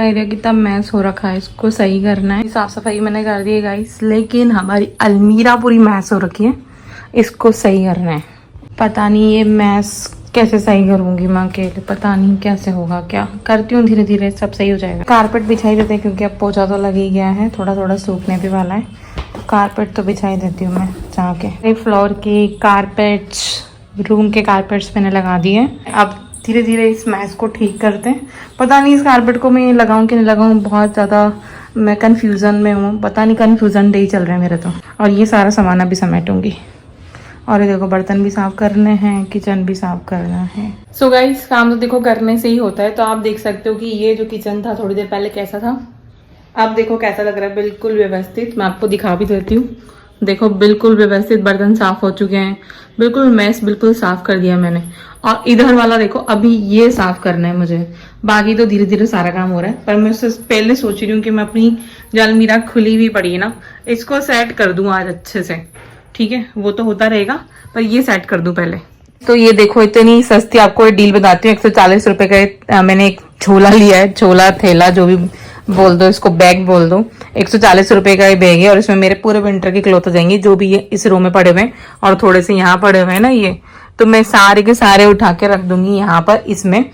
Area की तब mess हो रखा है, इसको सही करना है। साफ सफाई मैंने कर दी है गाइस, लेकिन हमारी अलमीरा पूरी मैस हो रखी है, इसको सही करना है। पता नहीं ये मैस कैसे सही करूंगी मैं अकेले, पता नहीं कैसे होगा, क्या करती हूँ धीरे धीरे सब सही हो जाएगा। कारपेट बिछाई देते हैं क्योंकि अब पोछा तो लग ही गया है, थोड़ा थोड़ा सूखने भी वाला है, तो कारपेट तो बिछाई देती हूँ मैं जाके। फ्लोर की कारपेट्स, रूम के कारपेट्स मैंने लगा दिए। अब धीरे धीरे इस मैस को ठीक करते हैं। पता नहीं इस कारपेट को मैं लगाऊं कि नहीं लगाऊं, बहुत ज़्यादा मैं कंफ्यूजन में हूँ, पता नहीं, कंफ्यूजन डे ही चल रहा है मेरा तो। और ये सारा सामान अभी समेटूंगी। और ये देखो बर्तन भी साफ करने हैं, किचन भी साफ करना है। सो गाइस काम तो देखो करने से ही होता है। तो आप देख सकते हो कि ये जो किचन था थोड़ी देर पहले कैसा था, अब देखो कैसा लग रहा है, बिल्कुल व्यवस्थित। मैं आपको दिखा भी देती हूँ, देखो बिल्कुल व्यवस्थित, बर्तन साफ हो चुके हैं, बिल्कुल मैस बिल्कुल साफ कर दिया मैंने। और इधर वाला देखो अभी ये साफ करना है मुझे, बाकी तो धीरे धीरे सारा काम हो रहा है। पर मैं उससे पहले सोच रही हूँ कि मैं अपनी जो अलमीरा खुली हुई पड़ी है ना, इसको सेट कर दूं आज अच्छे से। ठीक है, वो तो होता रहेगा, पर ये सेट कर दूं पहले। तो ये देखो इतनी सस्ती, आपको एक डील बताती हूँ। 140 रुपए का मैंने एक झोला लिया है, झोला थैला जो भी बोल दो, इसको बैग बोल दो। 140 रुपए का ये बैग है और इसमें मेरे पूरे विंटर के क्लॉथ हो जाएंगे, जो भी ये इस रो में पड़े हुए हैं और थोड़े से यहाँ पड़े हुए हैं ना, ये तो मैं सारे के सारे उठा के रख दूंगी यहाँ पर इसमें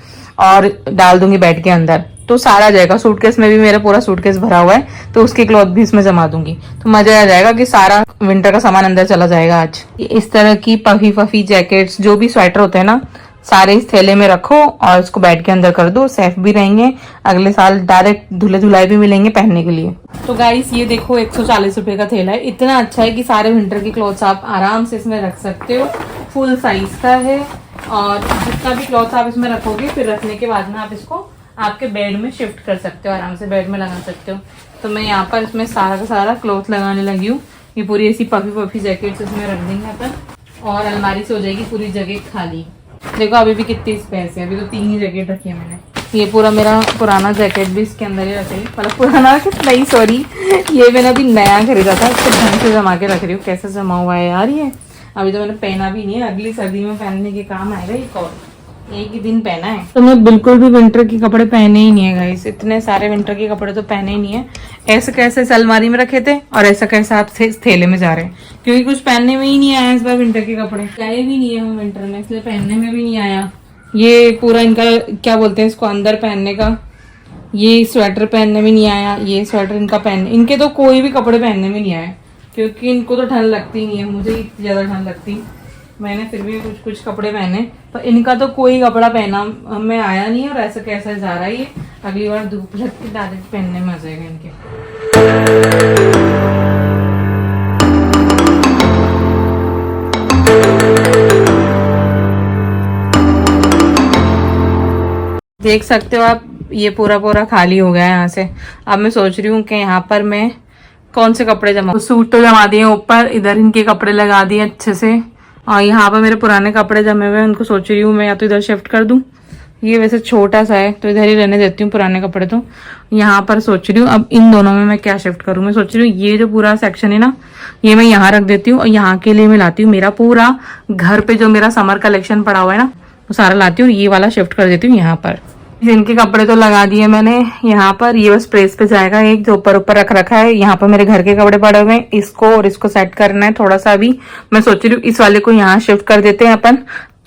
और डाल दूंगी बेड के अंदर, तो सारा आ जाएगा। सूटकेस में भी मेरा पूरा सूटकेस भरा हुआ है, तो उसके क्लॉथ भी इसमें जमा दूंगी, तो मजा आ जाएगा कि सारा विंटर का सामान अंदर चला जाएगा आज। इस तरह की पफी पफी जैकेट्स, जो भी स्वेटर होते हैं ना, सारे इस थैले में रखो और इसको बेड के अंदर कर दो, सेफ भी रहेंगे, अगले साल डायरेक्ट धुले धुलाए भी मिलेंगे पहनने के लिए। तो गाइस ये देखो 140 रुपए का थैला है, इतना अच्छा है कि सारे विंटर के क्लॉथ्स आप आराम से इसमें रख सकते हो। फुल साइज का है और जितना भी क्लॉथ आप इसमें रखोगे, फिर रखने के बाद में आप इसको आपके बेड में शिफ्ट कर सकते हो, आराम से बेड में लगा सकते हो। तो मैं यहाँ पर इसमें सारा का सारा क्लॉथ लगाने लगी हूँ। ये पूरी ऐसी पफी पफी जैकेट्स इसमें रख देंगे अपन और अलमारी से हो जाएगी पूरी जगह खाली। देखो अभी भी कितनी स्पेस है, अभी तो 3 ही जैकेट रखी है मैंने। ये पूरा मेरा पुराना जैकेट भी इसके अंदर ही रखे, मतलब पुराना नहीं सॉरी, ये मैंने अभी नया खरीदा था, इसको ढंग से जमा के रख रही हूँ। कैसे जमा हुआ है यार ये, अभी तो मैंने पहना भी नहीं है, अगली सर्दी में पहनने के काम आएगा। एक ही दिन पहना है, तो मैं बिल्कुल भी विंटर के कपड़े पहने ही नहीं है गाइस, इतने सारे विंटर के कपड़े तो पहने ही नहीं है। ऐसे कैसे अलमारी में रखे थे और ऐसा कैसे आप थैले में जा रहे हैं, क्योंकि कुछ पहनने में ही नहीं आया इस बार विंटर के कपड़े, लाए भी नहीं है हम विंटर में, इसलिए पहनने में भी नहीं आया। ये पूरा इनका क्या बोलते हैं इसको, अंदर पहनने का, ये स्वेटर पहनने में नहीं आया, ये स्वेटर इनका पहनने, इनके तो कोई भी कपड़े पहनने में नहीं आए, क्योंकि इनको तो ठंड लगती नहीं है, मुझे इतनी ज्यादा ठंड लगती, मैंने फिर भी कुछ कुछ कपड़े पहने, पर इनका तो कोई कपड़ा पहना में आया नहीं है। और ऐसा कैसा जा रहा है ये, अगली बार धूप लग के डायरेक्ट पहनने में आ जाएगा इनके। देख सकते हो आप, ये पूरा पूरा खाली हो गया है यहाँ से। अब मैं सोच रही हूँ कि यहाँ पर मैं कौन से कपड़े जमा, सूट तो जमा दिए ऊपर, इधर इनके कपड़े लगा दिए अच्छे से, और यहाँ पर मेरे पुराने कपड़े जमे हुए हैं, उनको सोच रही हूँ मैं या तो इधर शिफ्ट कर दूँ, ये वैसे छोटा सा है तो इधर ही रहने देती हूँ पुराने कपड़े। तो यहाँ पर सोच रही हूँ अब इन दोनों में मैं क्या शिफ्ट करूँ। मैं सोच रही हूँ ये जो पूरा सेक्शन है ना, ये मैं यहाँ रख देती हूँ और यहाँ के लिए मैं लाती हूँ मेरा पूरा घर पे जो मेरा समर कलेक्शन पड़ा हुआ है ना, वो सारा लाती हूँ, ये वाला शिफ्ट कर देती हूँ यहाँ पर। जिनके कपड़े तो लगा दिए मैंने यहाँ पर, ये बस प्रेस पे जाएगा, एक जो ऊपर ऊपर रख रखा है। यहाँ पर मेरे घर के कपड़े पड़े हुए हैं, इसको और इसको सेट करना है थोड़ा सा। अभी मैं सोच रही हूँ इस वाले को यहाँ शिफ्ट कर देते हैं अपन,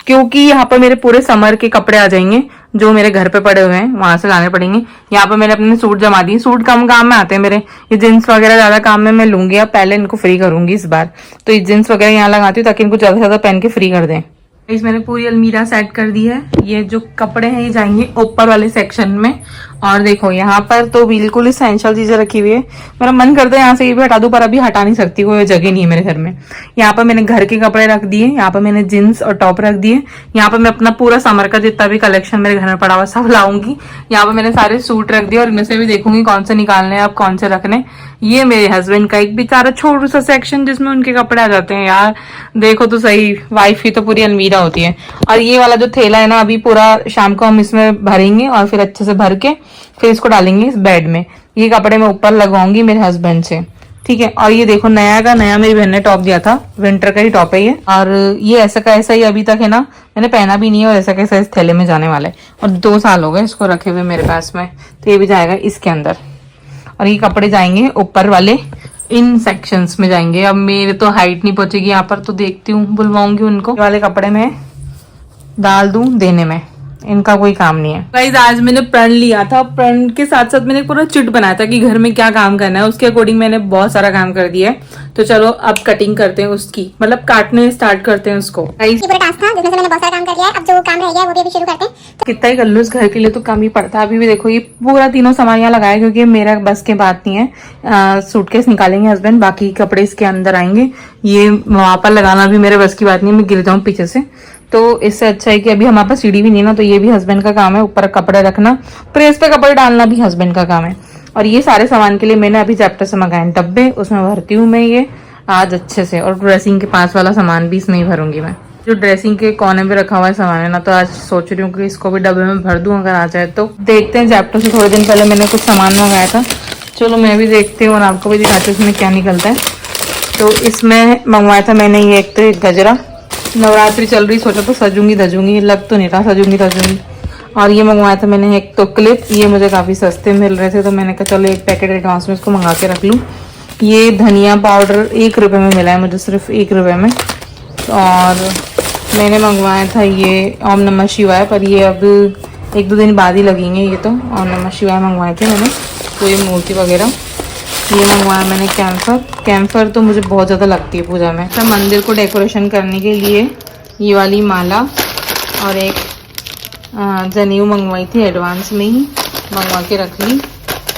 क्योंकि यहाँ पर मेरे पूरे समर के कपड़े आ जाएंगे जो मेरे घर पे पड़े हुए हैं, वहां से लाने पड़ेंगे। यहाँ पर मैंने अपने सूट जमा दिए, सूट कम काम में आते हैं मेरे, ये जींस वगैरह ज्यादा काम में मैं लूंगी, अब पहले इनको फ्री करूंगी इस बार, तो ये जींस वगैरह यहाँ लगाती हूँ ताकि इनको ज्यादा से ज्यादा पहन के फ्री कर दें। इस मैंने पूरी अलमीरा सेट कर दी है, ये जो कपड़े हैं ये जाएंगे ऊपर वाले सेक्शन में। और देखो यहाँ पर तो बिल्कुल इसेंशियल चीजें रखी हुई है, मेरा मन करता है यहाँ से ये भी हटा दूं, पर अभी हटा नहीं सकती, कोई जगह नहीं है मेरे घर में। यहाँ पर मैंने घर के कपड़े रख दिए, यहाँ पर मैंने जींस और टॉप रख दिए, यहाँ पर मैं अपना पूरा समर का जितना भी कलेक्शन मेरे घर में पड़ा हुआ सब लाऊंगी। यहाँ पर मैंने सारे सूट रख दिए और इनमें से भी देखूंगी कौन से निकालने हैं, अब कौन से रखने। ये मेरे हस्बैंड का एक बेचारा छोटा सा सेक्शन जिसमें उनके कपड़े आ जाते हैं यार, देखो तो सही, वाइफ ही तो पूरी अलमीरा होती है। और ये वाला जो थैला है ना, अभी पूरा शाम को हम इसमें भरेंगे और फिर अच्छे से भर के फिर इसको डालेंगे इस बेड में। ये कपड़े मैं ऊपर लगवाऊंगी मेरे हस्बैंड से, ठीक है। और ये देखो नया का नया मेरी बहन ने टॉप दिया था, विंटर का ही टॉप है ये, और ये ऐसा का ऐसा ही अभी तक है ना, मैंने पहना भी नहीं है, और ऐसा का ऐसा इस थैले में जाने वाला है, और 2 साल हो गए इसको रखे हुए मेरे पास में, तो ये भी जाएगा इसके अंदर। और ये कपड़े जाएंगे ऊपर वाले इन सेक्शंस में जाएंगे। अब मेरे तो हाइट नहीं पहुंचेगी यहाँ पर, तो देखती हूँ बुलवाऊंगी उनको, ये वाले कपड़े में डाल दूं देने में, इनका कोई काम नहीं है। गाइस आज मैंने प्रण लिया था, प्रण के साथ साथ मैंने पूरा चिट बनाया था कि घर में क्या काम करना है, उसके अकॉर्डिंग मैंने बहुत सारा काम कर दिया है। तो चलो अब कटिंग करते हैं उसकी, मतलब काटने स्टार्ट करते हैं उसको। गाइस पूरा टास्क था जिसमें से मैंने बहुत सारा काम कर लिया है, अब जो काम रह गया है वो भी अभी शुरू करते हैं। कितना ही कर लो इस घर के लिए तो कम ही पड़ता है। अभी भी देखो ये पूरा तीनों सामान यहाँ लगाया, क्योंकि मेरा बस के बात नहीं है। सूटकेस निकालेंगे हस्बैंड, बाकी कपड़े इसके अंदर आएंगे, ये वहां पर लगाना भी मेरे बस की बात नहीं है, मैं गिर जाऊं पीछे से। तो इससे अच्छा है कि अभी हमारे पास सीढ़ी भी नहीं है ना, तो ये भी हस्बैंड का काम है, ऊपर कपड़े रखना, प्रेस पे कपड़े डालना भी हस्बैंड का काम है। और ये सारे सामान के लिए मैंने अभी जैप्टो से मंगाए डब्बे, उसमें भरती हूँ मैं ये आज अच्छे से। और ड्रेसिंग के पास वाला सामान भी इसमें ही भरूंगी मैं, जो ड्रेसिंग के कोने में रखा हुआ है सामान है ना, तो आज सोच रही हूँ कि इसको भी डब्बे में भर दूं अगर आ जाए तो। देखते हैं, जैप्टो से थोड़े दिन पहले मैंने कुछ सामान मंगाया था, चलो मैं भी देखती हूँ और आपको भी दिखाती हूँ इसमें क्या निकलता है। तो इसमें मंगवाया था मैंने ये एक तो एक गजरा, नवरात्रि चल रही, सोचा तो सजूंगी धजूंगी, लग तो नहीं रहा सजूंगी धजूंगी। और ये मंगवाया था मैंने एक तो क्लिप, ये मुझे काफ़ी सस्ते मिल रहे थे, तो मैंने कहा चलो एक पैकेट एडवांस में इसको मंगा के रख लूँ। ये धनिया पाउडर 1 रुपये में मिला है मुझे, सिर्फ 1 रुपये में। और मैंने मंगवाया था ये ओम नमः शिवाय, पर ये अब 1-2 दिन बाद ही लगेंगे ये तो। ओम नमः शिवाय मंगवाए थे मैंने, तो ये मूर्ति वगैरह। ये मंगवाया मैंने कैम्फर तो मुझे बहुत ज़्यादा लगती है पूजा में। सब मंदिर को डेकोरेशन करने के लिए ये वाली माला और एक जनेऊ मंगवाई थी, एडवांस में ही मंगवा के रख ली।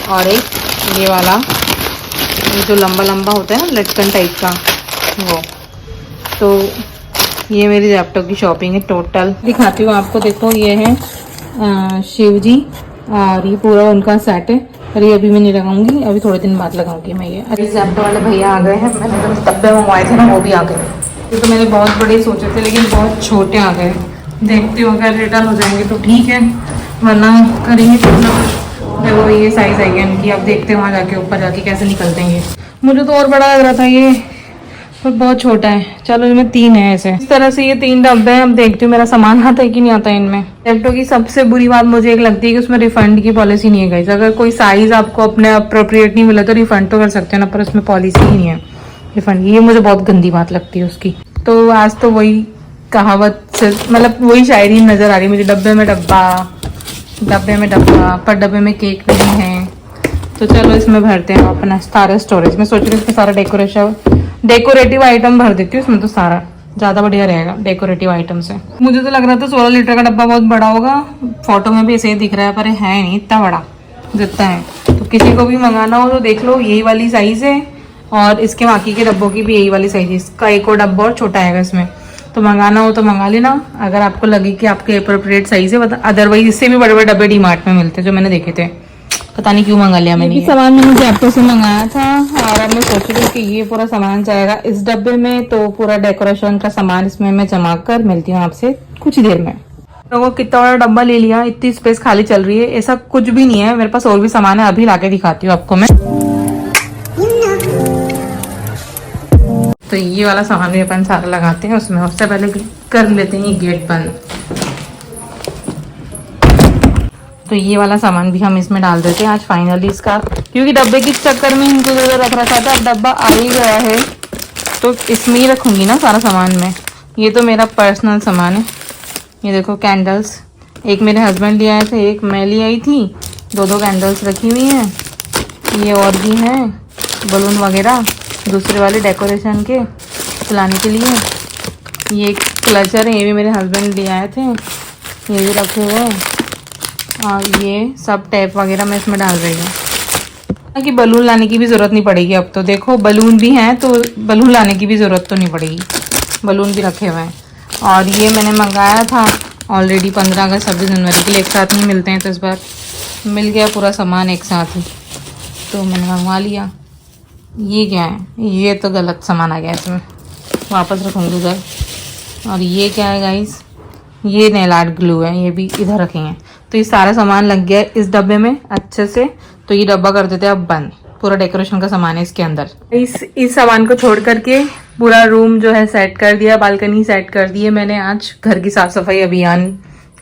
और एक ये वाला, ये जो लंबा लंबा होता है ना लटकन टाइप का, वो। तो ये मेरी जैप्टो की शॉपिंग है टोटल। दिखाती हूँ आपको, देखो ये है शिव जी, और ये पूरा उनका सेट है। पर ये अभी मैं नहीं लगाऊंगी, अभी थोड़े दिन बाद लगाऊंगी मैं ये। अरे जैप्टो वाले भैया आ गए हैं, मैंने जो डब्बे मंगवाए थे ना वो भी आ गए। ये तो मैंने बहुत बड़े सोचे थे, लेकिन बहुत छोटे आ गए। देखती हूँ अगर रिटर्न हो जाएंगे तो ठीक है, वरना करेंगे कुछ ना कुछ। देखो ये साइज आई है इनकी, अब देखते हैं वहाँ जाके ऊपर जाके कैसे निकलते हैं ये। मुझे तो और बड़ा लग रहा था ये, पर बहुत छोटा है। चलो इनमें 3 है ऐसे, इस तरह से ये 3 डब्बे हैं। अब देखती हूँ मेरा सामान आता है कि नहीं आता है इनमें। जैप्टो की सबसे बुरी बात मुझे एक लगती है कि उसमें रिफंड की पॉलिसी नहीं है गाइस। अगर कोई साइज आपको अपने अप्रोप्रिएट नहीं मिला तो रिफंड तो कर सकते हैं ना, पर उसमें पॉलिसी ही नहीं है रिफंड। ये मुझे बहुत गंदी बात लगती है उसकी। तो आज तो वही कहावत से, मतलब वही शायरी नजर आ रही है मुझे, डब्बे में डब्बा, डब्बे में डब्बा, पर डब्बे में केक नहीं है। तो चलो इसमें भरते हैं अपना सारा स्टोरेज। मैं सोच रही हूँ इसमें सारा डेकोरेटिव आइटम भर देती हूँ इसमें, तो सारा ज्यादा बढ़िया रहेगा डेकोरेटिव आइटम से। मुझे तो लग रहा था 16 लीटर का डब्बा बहुत बड़ा होगा, फोटो में भी ऐसे ही दिख रहा है, पर है नहीं इतना बड़ा जितना है। तो किसी को भी मंगाना हो तो देख लो, यही वाली साइज है, और इसके बाकी के डब्बों की भी यही वाली साइज है। इसका एक और डब्बा और छोटा आएगा इसमें, तो मंगाना हो तो मंगा लेना अगर आपको लगे कि आपके अप्रोप्रिएट साइज है। अदरवाइज इससे भी बड़े बड़े डब्बे डीमार्ट में मिलते हैं, जो मैंने देखे थे। पता नहीं क्यों मंगा लिया मैंने। ये सामान मैंने जैप्टो से मंगाया था, और अब मैं सोच रही हूँ कि ये पूरा सामान जाएगा इस डब्बे में, तो पूरा डेकोरेशन का सामान इसमें मैं जमा कर मिलती हूँ आपसे कुछ ही देर में। लोगों कितना बड़ा डब्बा ले लिया, इतनी स्पेस खाली चल रही है। ऐसा कुछ भी नहीं है, मेरे पास और भी सामान है, अभी लाके दिखाती हूँ आपको मैं। तो ये वाला सामान भी अपन सारा लगाते हैं उसमें। उससे पहले कर लेते हैं ये गेट बंद। तो ये वाला सामान भी हम इसमें डाल देते हैं आज फाइनली इसका, क्योंकि डब्बे के चक्कर में इनको रख रखा था। अब डब्बा आ ही गया है तो इसमें ही रखूंगी ना सारा सामान में। ये तो मेरा पर्सनल सामान है। ये देखो कैंडल्स, एक मेरे हस्बैंड ले आए थे, एक मैं ले आई थी। 2 कैंडल्स रखी हुई हैं। ये और भी हैं बलून वगैरह दूसरे वाले डेकोरेशन के चलाने के लिए। ये क्लचर है, ये भी मेरे हस्बैंड ले आए थे, ये भी रखे हुए हैं। और ये सब टैप वगैरह मैं इसमें डाल रही हूँ कि बलून लाने की भी ज़रूरत नहीं पड़ेगी। अब तो देखो बलून भी हैं, तो बलून लाने की भी ज़रूरत तो नहीं पड़ेगी, बलून भी रखे हुए हैं। और ये मैंने मंगाया था ऑलरेडी 15 अगस्त 26 जनवरी के लिए, एक साथ नहीं मिलते हैं, तो इस बार मिल गया पूरा सामान एक साथ ही, तो मैंने मंगवा लिया। ये क्या है, ये तो गलत सामान आ गया इसमें, वापस रखूँगी उधर। और ये क्या है गाइस, ये नेल आर्ट ग्लू है, ये भी इधर रखेंगे। तो ये सारा सामान लग गया इस डब्बे में अच्छे से। तो ये डब्बा कर देते हैं अब बंद। पूरा डेकोरेशन का सामान है इसके अंदर। इस सामान को छोड़ करके पूरा रूम जो है सेट कर दिया, बालकनी सेट कर दी है मैंने। आज घर की साफ सफाई अभियान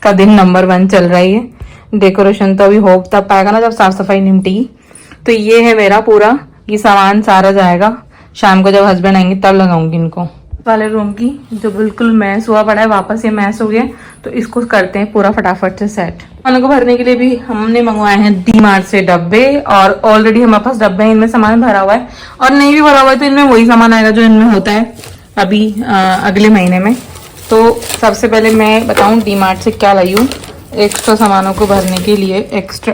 का दिन नंबर 1 चल रही है। डेकोरेशन तो अभी होप तब पाएगा ना जब साफ सफाई निपटेगी। तो ये है मेरा पूरा, ये सामान सारा जाएगा शाम को जब हस्बैंड आएंगे तब लगाऊंगी इनको। वाले रूम की जो बिल्कुल मैस हुआ पड़ा है, वापस ये मैस हो गया, तो इसको करते हैं पूरा फटाफट से सेट। खानों को भरने के लिए भी हमने मंगवाए हैं डी-मार्ट से डब्बे, और ऑलरेडी हमारे पास डब्बे हैं, इनमें सामान भरा हुआ है। और नहीं भी भरा हुआ है तो इनमें वही सामान आएगा जो इनमें होता है अभी अगले महीने में। तो सबसे पहले मैं बताऊं डी-मार्ट से क्या लाई हूँ एक्स्ट्रा सामानों को भरने के लिए। एक्स्ट्रा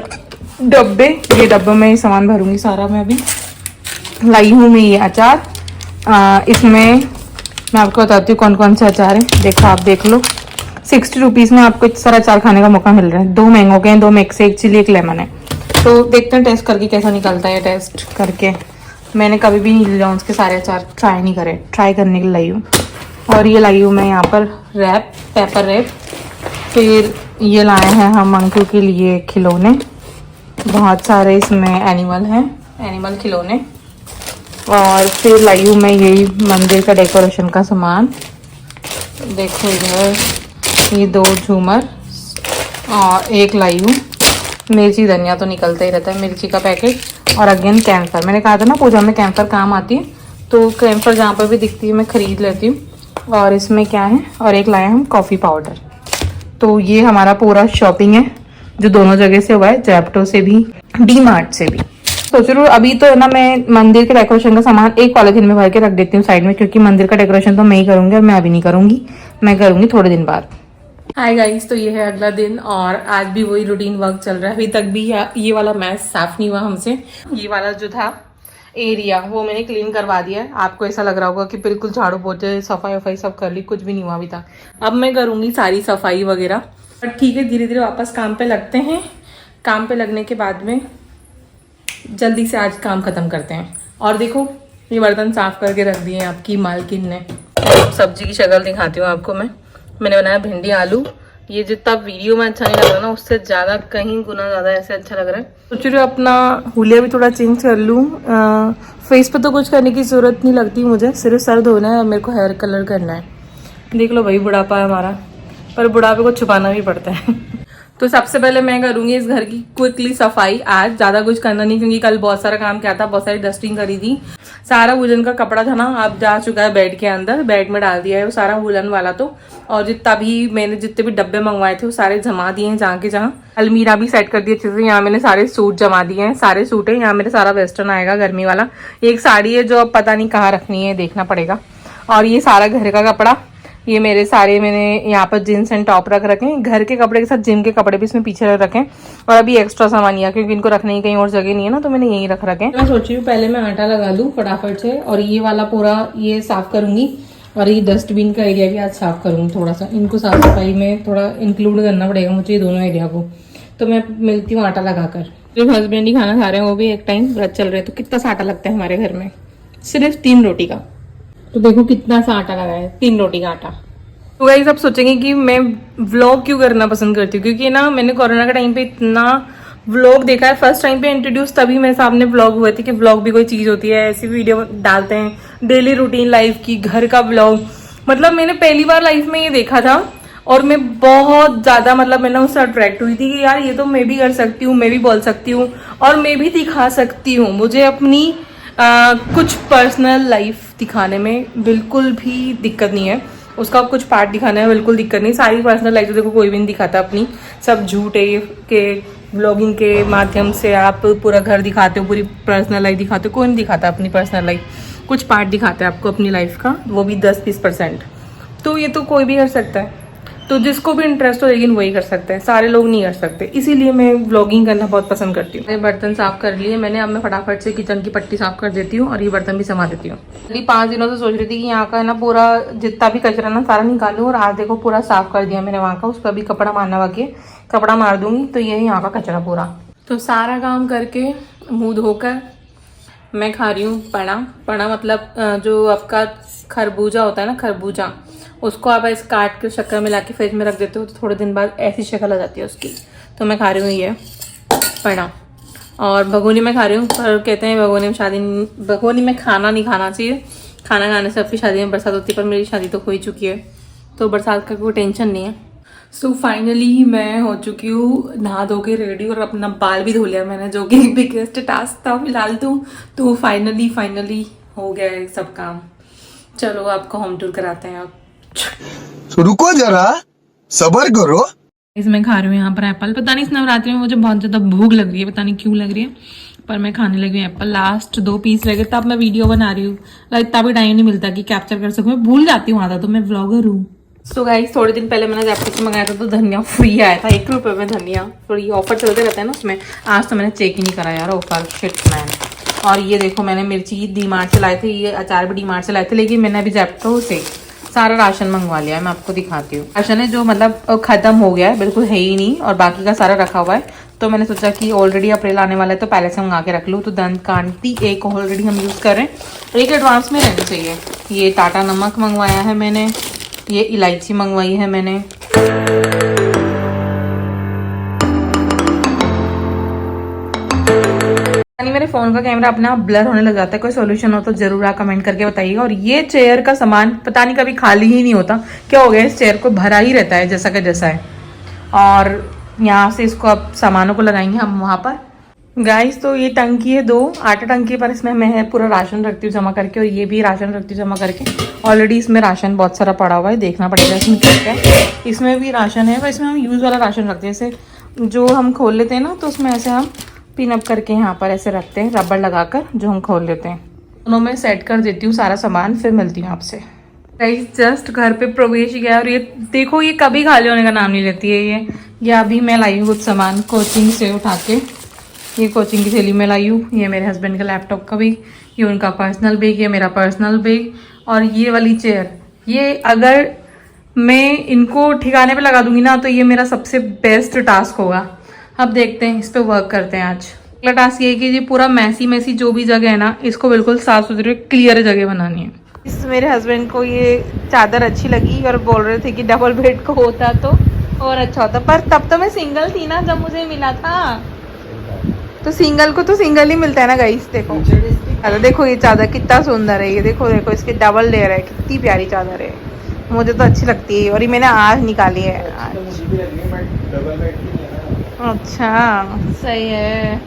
डब्बे, ये डब्बों में ही सामान भरूंगी सारा। मैं अभी लाई हूँ मैं ये अचार। इसमें मैं आपको बताती हूँ कौन कौन से अचार है। देखो, आप देख लो, 60 रुपीज़ में आपको इतना सारा अचार खाने का मौका मिल रहा है। 2 मैंगो के हैं, 2 मिक्स, 1 चिली, 1 लेमन है। तो देखते हैं टेस्ट करके कैसा निकलता है। टेस्ट करके मैंने कभी भी नील जॉन्स के सारे अचार ट्राई नहीं करे, ट्राई करने के लिए लाई हूँ। और ये लाई हूँ मैं यहाँ पर रैप, पेपर रैप। फिर ये लाए हैं हम अंकु के लिए खिलौने, बहुत सारे इसमें एनिमल हैं, एनिमल खिलौने। और फिर लाई हूँ मैं यही मंदिर का डेकोरेशन का सामान। देखो इधर ये 2 झूमर और 1 लाई हूँ मिर्ची धनिया, तो निकलता ही रहता है मिर्ची का पैकेट। और अगेन कैम्फर, मैंने कहा था ना पूजा में कैम्फर काम आती है, तो कैम्फर जहाँ पर भी दिखती है मैं खरीद लेती हूँ। और इसमें क्या है, और 1 लाए हम कॉफ़ी पाउडर। तो ये हमारा पूरा शॉपिंग है जो दोनों जगह से हुआ है, जैप्टो से भी, डी-मार्ट से भी। सोच रही हूँ अभी तो है ना मैं मंदिर के डेकोरेशन का सामान एक पॉलिथीन में भर के रख देती हूँ साइड में, क्योंकि मंदिर का डेकोरेशन तो मैं ही करूँगी और मैं अभी नहीं करूँगी, मैं करूँगी थोड़े दिन बाद। हाय गाइस, तो ये है अगला दिन और आज भी वही रूटीन वर्क चल रहा है। अभी तक भी ये वाला मैस साफ नहीं हुआ हमसे। ये वाला जो था एरिया वो मैंने क्लीन करवा दिया है। आपको ऐसा लग रहा होगा कि बिल्कुल झाड़ू पोछे सफाई वफाई सब कर ली, कुछ भी नहीं हुआ अभी तक। अब मैं करूँगी सारी सफाई वगैरह, पर ठीक है धीरे धीरे वापस काम पे लगते हैं। काम पे लगने के बाद में जल्दी से आज काम खत्म करते हैं। और देखो ये बर्तन साफ करके रख दिए हैं आपकी मालकिन ने। सब्जी की शक्ल दिखाती हूँ आपको मैंने बनाया भिंडी आलू। ये जितना वीडियो में अच्छा नहीं लग रहा ना, उससे ज़्यादा कहीं गुना ज़्यादा ऐसे अच्छा लग रहा है। सोच रही हूँ अपना हुलिया भी थोड़ा चेंज कर लूँ। फेस पे तो कुछ करने की ज़रूरत नहीं लगती मुझे, सिर्फ सर धोना है और मेरे को हेयर कलर करना है। देख लो भाई, बुढ़ापा है हमारा, पर बुढ़ापे को छुपाना भी पड़ता है। तो सबसे पहले मैं करूंगी इस घर की क्विकली सफाई। आज ज्यादा कुछ करना नहीं, क्योंकि कल बहुत सारा काम किया था, बहुत सारी डस्टिंग करी थी। सारा वुलन का कपड़ा था ना, अब जा चुका है बेड के अंदर, बेड में डाल दिया है वो सारा वुलन वाला। तो और जितना भी मैंने जितने भी डब्बे मंगवाए थे वो सारे जमा दिए हैं जहाँ के जहाँ। अलमीरा भी सेट कर दी अच्छे से। यहाँ मैंने सारे सूट जमा दिए हैं, सारे सूट है यहाँ मेरे, सारा वेस्टर्न आएगा गर्मी वाला। एक साड़ी है जो अब पता नहीं कहाँ रखनी है, देखना पड़ेगा। और ये सारा घर का कपड़ा, ये मेरे सारे मैंने यहाँ पर जींस एंड टॉप रख रखे हैं। घर के कपड़े के साथ जिम के कपड़े भी इसमें पीछे रख रखे हैं। और अभी एक्स्ट्रा सामान यहाँ, क्योंकि इनको रखने की कहीं और जगह नहीं है ना, तो मैंने यहीं रख रखे हैं। मैं सोच रही हूँ पहले मैं आटा लगा दूँ फटाफट से, और ये वाला पूरा ये साफ करूंगी। और ये डस्टबिन का एरिया भी आज साफ करूंगी थोड़ा सा। इनको साफ सफाई में थोड़ा इंक्लूड करना पड़ेगा मुझे, ये दोनों एरिया को। तो मैं मिलती हूँ आटा लगाकर। जब हस्बैंड ही खाना खा रहे हैं, वो भी एक टाइम व्रत चल रहे हैं, तो कितना सा आटा लगता है हमारे घर में, सिर्फ 3 रोटी का। तो देखो कितना सा आटा लगा है, 3 रोटी का आटा। तो गाइस आप सोचेंगे कि मैं व्लॉग क्यों करना पसंद करती हूँ, क्योंकि ना मैंने कोरोना के टाइम पे इतना व्लॉग देखा है। फर्स्ट टाइम पे इंट्रोड्यूस तभी मेरे सामने व्लॉग हुए थे कि व्लॉग भी कोई चीज़ होती है, ऐसी वीडियो डालते हैं डेली रूटीन लाइफ की, घर का व्लॉग। मतलब मैंने पहली बार लाइफ में ये देखा था और मैं बहुत ज़्यादा मतलब मैंने उससे अट्रैक्ट हुई थी कि यार ये तो मैं भी कर सकती हूँ, मैं भी बोल सकती हूँ और मैं भी दिखा सकती हूँ। मुझे अपनी कुछ पर्सनल लाइफ दिखाने में बिल्कुल भी दिक्कत नहीं है, उसका कुछ पार्ट दिखाने में बिल्कुल दिक्कत नहीं। सारी पर्सनल लाइफ तो देखो कोई भी नहीं दिखाता अपनी, सब झूठ है के ब्लॉगिंग के माध्यम से आप पूरा घर दिखाते हो, पूरी पर्सनल लाइफ दिखाते हो। कोई नहीं दिखाता अपनी पर्सनल लाइफ, कुछ पार्ट दिखाते हैं आपको अपनी लाइफ का, वो भी 10-20%। तो ये तो कोई भी कर सकता है, तो जिसको भी इंटरेस्ट हो लेकिन वही कर सकते हैं, सारे लोग नहीं कर सकते। इसीलिए मैं व्लॉगिंग करना बहुत पसंद करती हूँ। बर्तन साफ कर लिए मैंने, अब मैं फटाफट से किचन की पट्टी साफ कर देती हूँ और ये बर्तन भी जमा देती हूँ। अभी 5 दिनों से सोच रही थी कि यहाँ का है ना पूरा जितना भी कचरा ना सारा निकालूँ, और आज देखो पूरा साफ कर दिया मैंने वहाँ का। उस पर भी कपड़ा मारना बाकी है, कपड़ा मार दूंगी तो ये यहाँ का कचरा पूरा। तो सारा काम करके मुँह धोकर मैं खा रही हूँ पड़ा। पड़ा मतलब जो आपका खरबूजा होता है ना, खरबूजा, उसको आप ऐसे काट के शक्कर मिला के फ्रिज में रख देते हो तो थोड़े दिन बाद ऐसी शक्ल आ जाती है उसकी। तो मैं खा रही हूँ ये पड़ा। और भगोनी में खा रही हूँ, पर कहते हैं भगोनी में खाना नहीं खाना चाहिए। खाना खाने से अपनी शादी में बरसात होती है, पर मेरी शादी तो हो ही चुकी है तो बरसात का कोई टेंशन नहीं है। सो फाइनली मैं हो चुकी हूँ नहा धो के रेडी, और अपना बाल भी धो लिया मैंने, जो कि बिगेस्ट टास्क था फिलहाल तो फाइनली हो गया है सब काम। चलो आपको होम टूर कराते हैं। आप रुको जरा, सब्र करो। इसमें खा रही हूँ यहाँ पर एप्पल। पता नहीं इस नवरात्रि में मुझे बहुत ज्यादा भूख लग रही है, पता नहीं क्यों लग रही है, पर मैं खाने लगी हूँ एप्पल। लास्ट 2 पीस लगे तब मैं वीडियो बना रही हूँ। इतना भी टाइम नहीं मिलता कि कैप्चर कर सकूँ, मैं भूल जाती हूँ आधा, तो मैं व्लॉगर हूँ। सो गाइस थोड़े दिन पहले मैंने जैपटो से मंगाया था तो धनिया फ्री आया था, 1 रुपये में धनिया फ्री। ऑफर चलते रहते हैं ना उसमें। आज तो मैंने चेक ही नहीं करा यार ऑफर, शिट मैन। और ये देखो मैंने मिर्ची डी-मार्ट से लाए थे, ये अचार भी डी-मार्ट से लाए थे, लेकिन मैंने अभी जैपटो से सारा राशन मंगवा लिया है। मैं आपको दिखाती हूँ। राशन है जो मतलब खत्म हो गया है, बिल्कुल है ही नहीं, और बाकी का सारा रखा हुआ है। तो मैंने सोचा कि ऑलरेडी अप्रैल आने वाला है तो पहले से मंगा के रख लूँ। तो दंत कांति एक ऑलरेडी हम यूज़ कर रहे हैं, एक एडवांस में रहना चाहिए। ये टाटा नमक मंगवाया है मैंने, ये इलायची मंगवाई है मैंने। मेरे फोन का कैमरा अपना ब्लर होने लग जाता है, कोई सॉल्यूशन हो तो जरूर आप कमेंट करके बताइएगा। और ये चेयर का सामान पता नहीं कभी खाली ही नहीं होता, क्या हो गया इस चेयर को, भरा ही रहता है जैसा का जैसा है। और यहाँ से इसको अब सामानों को लगाएंगे हम वहाँ पर। गाइस तो ये टंकी है 2 8 टंकी पर, इसमें मैं पूरा राशन रखती हूँ जमा करके, और ये भी राशन रखती हूँ जमा करके। ऑलरेडी इसमें राशन बहुत सारा पड़ा हुआ है, देखना पड़ेगा इसमें क्या है। इसमें भी राशन है, पर इसमें हम यूज़ वाला राशन रखते हैं। जैसे जो हम खोल लेते हैं ना, तो उसमें ऐसे हम पिन अप करके यहाँ पर ऐसे रखते हैं, रबड़ लगाकर जो हम खोल लेते हैं। दोनों में सेट कर देती हूँ सारा सामान, फिर मिलती हूँ आपसे। गाइस जस्ट घर पे प्रवेश किया, और ये देखो ये कभी खाली होने का नाम नहीं लेती है। ये अभी मैं लाई हूँ कुछ सामान कोचिंग से उठा के, ये कोचिंग की थैली में लाई हूँ। ये मेरे हस्बैंड का लैपटॉप का बैग, ये उनका पर्सनल बैग, ये मेरा पर्सनल बैग, और ये वाली चेयर। ये अगर मैं इनको ठिकाने पे लगा दूंगी ना, तो ये मेरा सबसे बेस्ट टास्क होगा। अब देखते हैं, इस पे वर्क करते हैं आज। अगला टास्क ये है कि ये पूरा मैसी जो भी जगह है ना, इसको बिल्कुल साफ सुथरी क्लियर जगह बनानी है। इस मेरे हस्बैंड को ये चादर अच्छी लगी और बोल रहे थे कि डबल बेड को होता तो और अच्छा होता, पर तब तो मैं सिंगल थी ना जब मुझे मिला था। तो सिंगल को तो सिंगल ही मिलता है ना गाइस। देखो अरे देखो ये चादर कितना सुंदर है, ये देखो देखो इसके डबल लेयर है, कितनी प्यारी चादर है, मुझे तो अच्छी लगती है। और ये मैंने आज निकाली है। अच्छा सही है,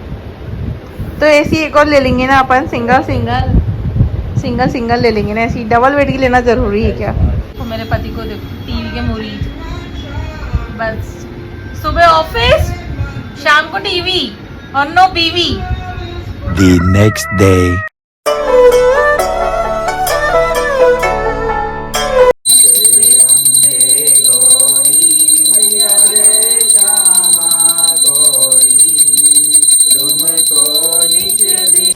तो ऐसी एक और ले लेंगे ना अपन, सिंगल ले लेंगे ना, ऐसी डबल बेड की लेना जरूरी है क्या। तो मेरे पति को देखो टीवी के मुरीद, बस सुबह ऑफिस शाम को टीवी और नो बीवी। The next day.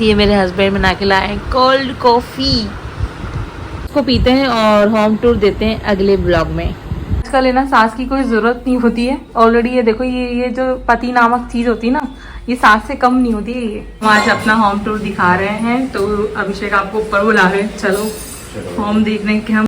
ये मेरे हस्बैंड बना के लाए कोल्ड कॉफी, इसको पीते हैं और होम टूर देते हैं अगले ब्लॉग में। आजकल लेना सास की कोई जरूरत नहीं होती है, ऑलरेडी ये देखो ये जो पति नामक चीज होती है ना, ये सास से कम नहीं होती है। ये हम आज अपना होम टूर दिखा रहे हैं, तो अभिषेक आपको ऊपर बुला रहे हैं, चलो होम देखने के हम